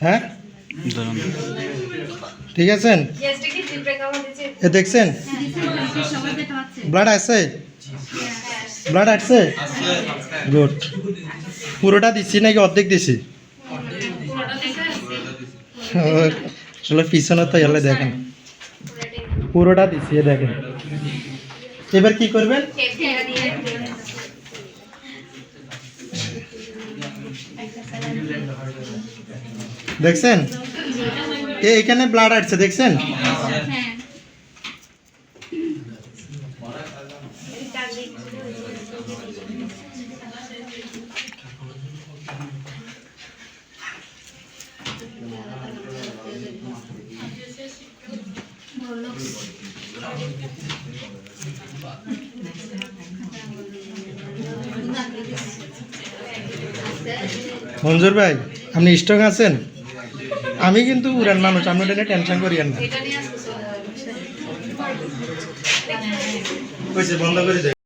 হ্যাঁ ঠিক আছেন? এ দেখছেন ব্লাড আছে? ব্লাড আসছে? গুড। পুরোটা দিচ্ছি নাকি অর্ধেক দিছি? আসলে পিছনে তো এলে দেখেন পুরোটা দিচ্ছি, দেখেন। এবার কি করবেন? দেখছেন এখানে ব্লাড আসছে, দেখছেন? মঞ্জুর ভাই আপনি স্ট্রং আছেন? আমি কিন্তু উড়ান মানুষ, আপনি ওটা নিয়ে টেনশন করিয়েন না। বন্ধ করে